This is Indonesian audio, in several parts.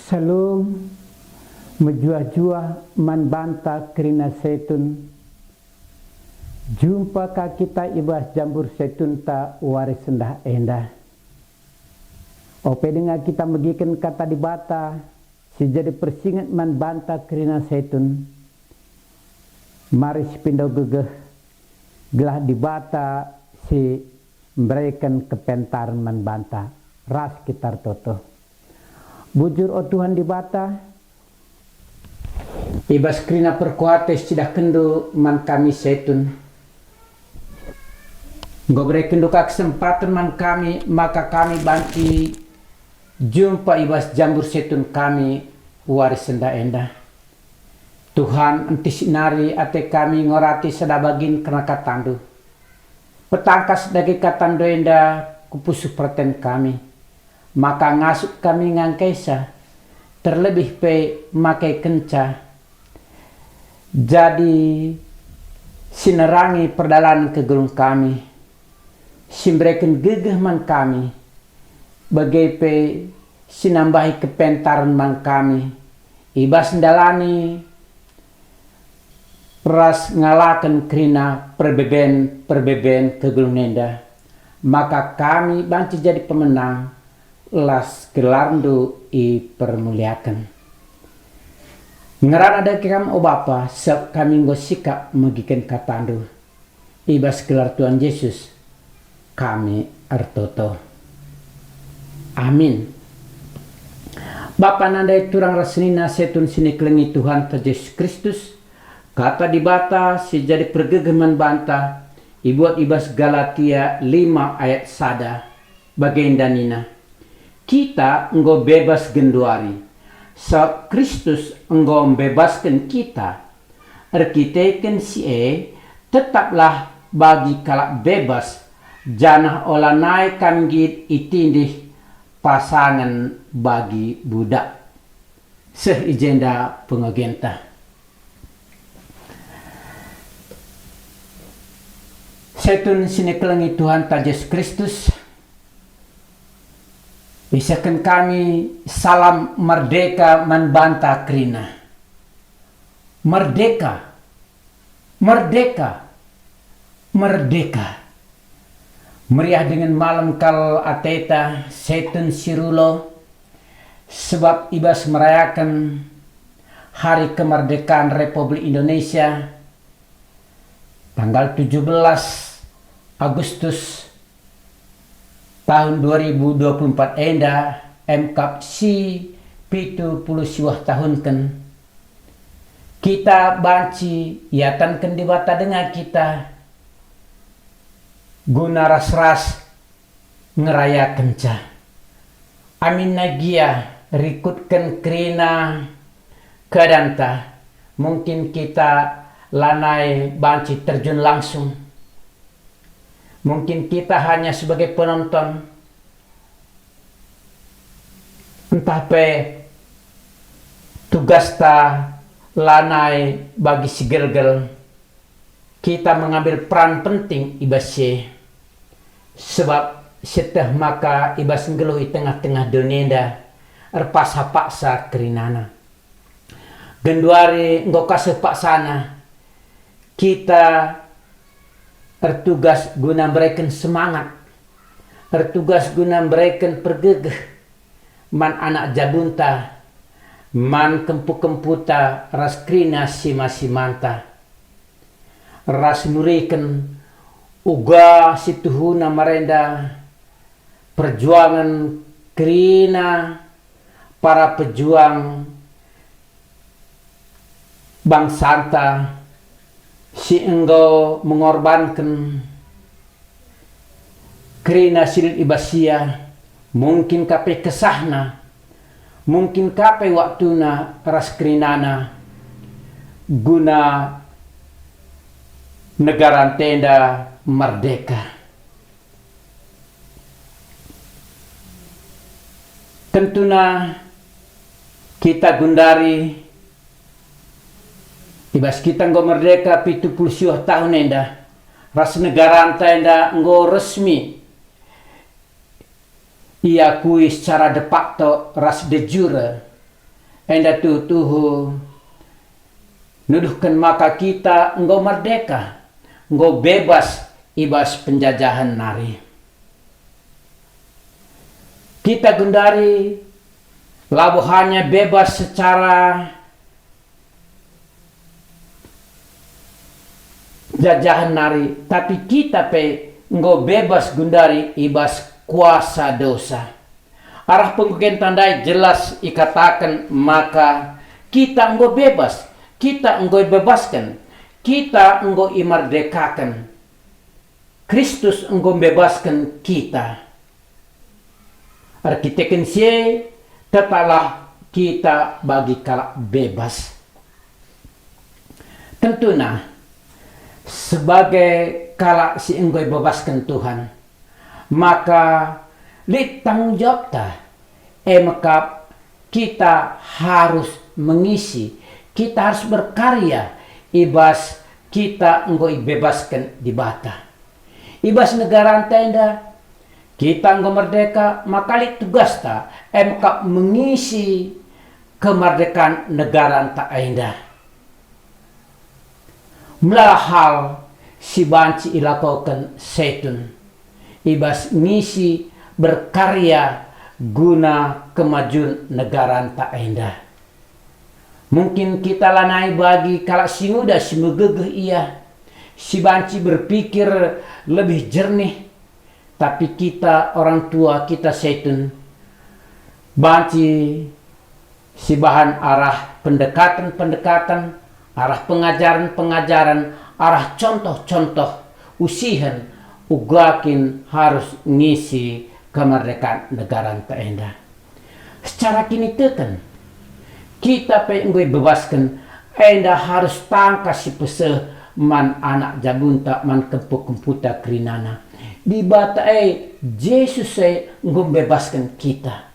Salung menjuah-juah man banta kerina setun. Jumpa ka kita ibas jambur setun ta waris sendah endah. Ope dengan kita megikan kata di bata si jadi persingat man banta kerina setun. Mari pindo gegeh gelah di bata si memberikan kepentaran man banta ras kitar toto. Bujur o Tuhan di bata ibas kerina perkuates tidak kendo man kami setun. Gobre kendo ka kesempatan man kami maka kami banti jumpa ibas jambur setun kami waris senda endah. Tuhan entis nari ate kami ngorati sedabagin kena katandu. Petangkas dagi katandu endah kupusu perten kami. Maka ngasuk kami ngangkesa terlebih pe makai kenca. Jadi sinerangi perdalan kegulung kami. Simbreken gegeh man kami. Bagai pe sinambahi kepentaran man kami. Ibas ndalani ras ngalaken kerina perbeben kegulung nenda. Maka kami banci jadi pemenang. Las gelarndu i permuliakan. Ngeran ada kam o Bapa sep kami sikap megiken katandu. Ibas gelar Tuhan Yesus kami artoto. Amin. Bapa nandai turang rasnina setun sini kelengi Tuhan Yesus Kristus. Kata di bata si jadi pergegeman banta. Ibuat ibas Galatia 5 ayat sada. Bagindanina. Kita engkau bebas genduari. So Kristus engkau membebaskan kita. Erkiteken si tetaplah bagi kalak bebas. Janah olah naik kanggit itindih pasangan bagi budak. Sehijenda pengagenta. Setun sini kelengi Tuhan Yesus Kristus. Bisakan kami salam merdeka manbanta krina. Merdeka. Merdeka. Merdeka. Meriah dengan malam kal ateta setun sirulo. Sebab ibas merayakan hari kemerdekaan Republik Indonesia. Tanggal 17 Agustus tahun 2024 enda MKAP si 70 siwah tahun kan kita banci iatan kan dibata dengan kita guna ras-ras ngeraya kenca amin nagia rikutkan kerina kadanta mungkin kita lanai banci terjun langsung. Mungkin kita hanya sebagai penonton. Entah pe tugas ta lanai bagi si gergel. Kita mengambil peran penting ibasye. Sebab seteh maka ibas ngeluhi tengah-tengah dunia erpasa paksa kerinana. Genduari engkau kasih paksana. Kita ertugas guna memberikan semangat. Ertugas guna memberikan pergegeh. Man anak jabunta. Man kempu-kemputa. Ras krina sima-simanta. Ras nurikan. Uga situhuna marenda. Perjuangan krina. Para pejuang. Bangsanta. Si engkau mengorbankan kerina silit ibasia mungkin kape kesahna mungkin kape waktuna ras kerinana guna negara tenda merdeka. Tentuna kita gundari ibas kita nggo merdeka 70 tahun enda ras negara enda nggo resmi iakui secara de facto ras de jure enda tuhu nuduhkan maka kita engkau merdeka, engkau bebas ibas penjajahan nari. Kita gundari labu hanya bebas secara jajahan nari, tapi kita engkau bebas gundari ibas kuasa dosa. Arah pengukian tandai jelas ikatakan maka kita engkau bebas, kita engkau bebaskan, kita engkau imerdekakan. Kristus engkau bebaskan kita. Arkiteken sie tetaplah kita bagi kala bebas. Tentunya sebagai kala si engkau bebaskan Tuhan, maka li tanggung jawab maka kita harus mengisi, kita harus berkarya ibas kita engkau bebaskan di bata. Ibas negara tenda kita engkau merdeka, maka li tugas maka mengisi kemerdekaan negara ta enda. Melah hal si banci ilakokan setun ibas ngisi berkarya guna kemajuan negara ta enda. Mungkin kita lanai bagi kala si muda si megegeh iya, si banci berpikir lebih jernih, tapi kita orang tua kita setun banci si bahan arah pendekatan-pendekatan, arah pengajaran-pengajaran, arah contoh-contoh usihan ugakin harus ngisi kemerdekaan negara enda. Secara kini teken kita engkau bebaskan enda harus tangkas si peseh man anak jabunta man kemputa kerinana. Di bata Yesus engkau bebaskan kita.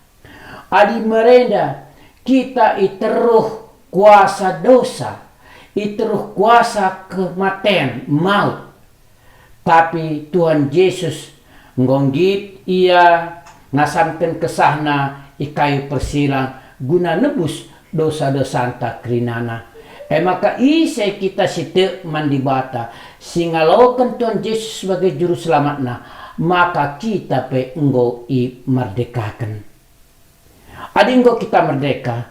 Adi merenda kita iteruh kuasa dosa, iteruh kuasa kematian maut. Tapi Tuhan Yesus ngonggit ia ngasamkan kesahna ikayu persilang guna nebus dosa-dosa anta kerinana. Maka isai kita sitek mandibata singalokan Tuhan Yesus sebagai juru selamatna, maka kita engkau merdekakan. Adi engkau kita merdeka,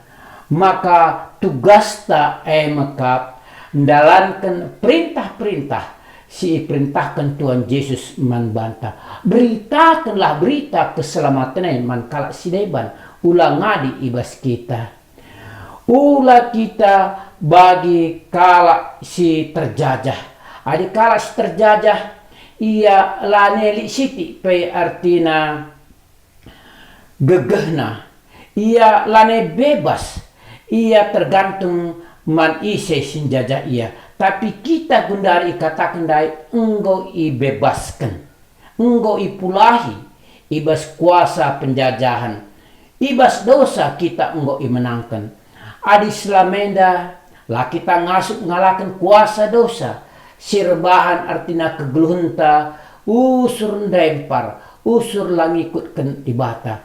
maka tugas maka menjalankan perintah-perintah si perintahkan Tuhan Yesus membantah. Beritakanlah berita keselamatan man kala sideban ulang ngadi ibas kita. Ulah kita bagi kala si terjajah. Adi kala si terjajah ia laneli siti pe artina gegehna. Ia lane bebas. Ia tergantung man ise sinjajah ia. Tapi kita gundari katakan dai engkau bebaskan, engkau pulahi ibas kuasa penjajahan, ibas dosa kita engkau menangkan. Adi selamenda lah kita ngasuk ngalakan kuasa dosa, sirbahan artinya kegeluhunta, usur ndempar, usur langikutkan ibata.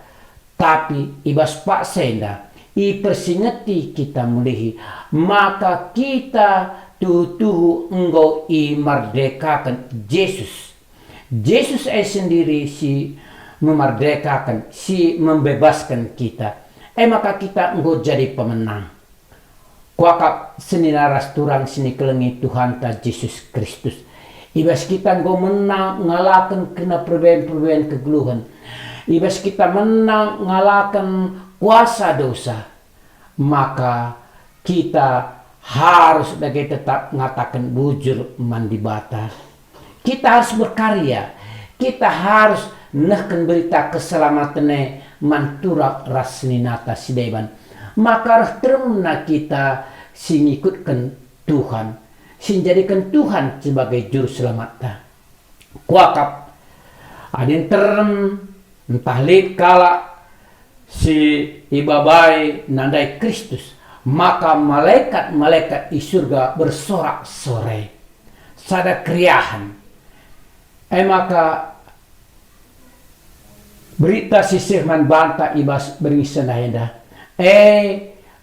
Tapi ibas pak senda, persingeti kita mulihi, maka kita tuh engkau merdekakan Yesus. Yesus sendiri si memerdekakan, si membebaskan kita. Maka kita engkau jadi pemenang. Kuakap seni naras turang seni kelengi Tuhan ta Yesus Kristus. Ibas kita engkau menang ngalakan kena perbedaan kegeluhan. Ibas kita menang ngalakan kuasa dosa. Maka kita harus sebagai tetap mengatakan bujur mandi bata. Kita harus berkarya. Kita harus nehkan berita keselamatan mantura rasninata sideban. Maka teruna kita singikutkan Tuhan, sinjadikan Tuhan sebagai juru selamat. Kuakap adin terem entah lid kala si ibabai nandai Kristus, maka malaikat-malaikat di surga bersorak-sorai sada kriahan. Maka berita sisir man banta ibas berisan henda.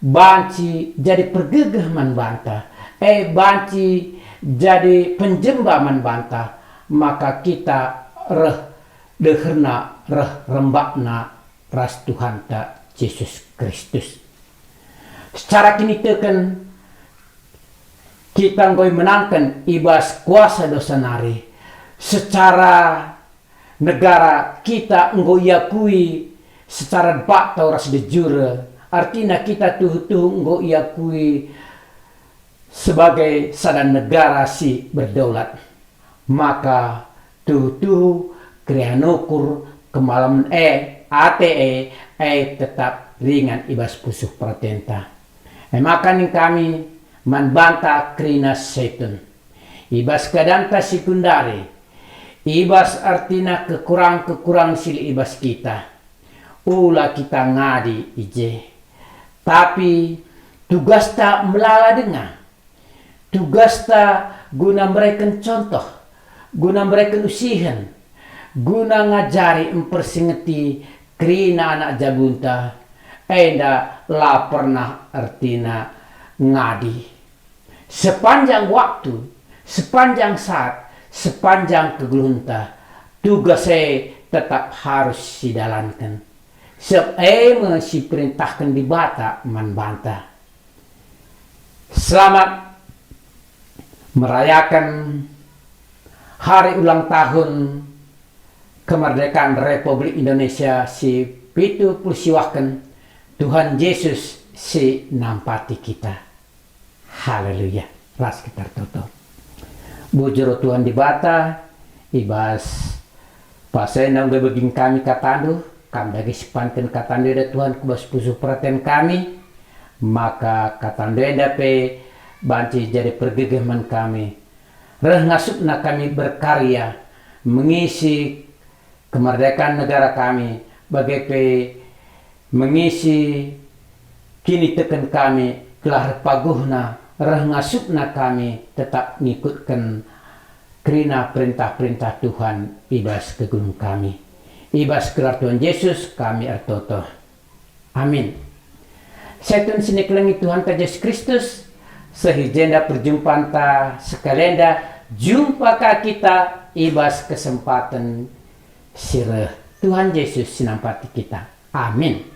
banci jadi pergegah man banta, banci jadi penjemba man banta, maka kita deherna rembakna ras Tuhan ta Yesus Kristus. Secara kini teken kita ngoi menangkan ibas kuasa dosa nari. Secara negara kita ngoi yakui secara bak tau ras de jure. Artinya kita tuh ngoi yakui sebagai sadan negara si berdaulat. Maka tuh krianukur kemalam ATE tetap ringan ibas pusuh pratenta. Maka nih kami manbanta krina setun. Ibas kadanta sekundari. Ibas artina kekurang sili ibas kita. Ula kita ngadi ije. Tapi tugas ta melala dengar. Tugas ta guna mereka contoh. Guna mereka usihan. Guna ngajari mempersingeti krina anak jabunta. Enda la pernah artina ngadi. Sepanjang waktu, sepanjang saat, sepanjang kegelunta, tugas saya tetap harus dijalankan. Si perintahkan di bata manbanta. Selamat merayakan hari ulang tahun kemerdekaan Republik Indonesia si pitu pulsiwakan Tuhan Yesus si nampati kita. Haleluya. Ras kita tutup. Bujur Tuhan di bata ibas pasenang bebeging kami katandu kami dagi sipanten katandu da Tuhan kubas pusuh perhatian kami, maka katandu dape banci jadi pergegaman kami. Reh ngasupna kami berkarya mengisi kemerdekaan negara kami, bagai mengisi kini teken kami kelah paguhna reh ngasupna kami tetap ngikutkan krina perintah-perintah Tuhan ibas kegung kami. Ibas gelar Tuhan Yesus kami artoto. Amin. Setun sini kelengi Tuhan ta Yesus Kristus sehijenda perjumpaan ta sekalenda jumpa ka kita ibas kesempatan sireh Tuhan Yesus sinampati kita. Amin.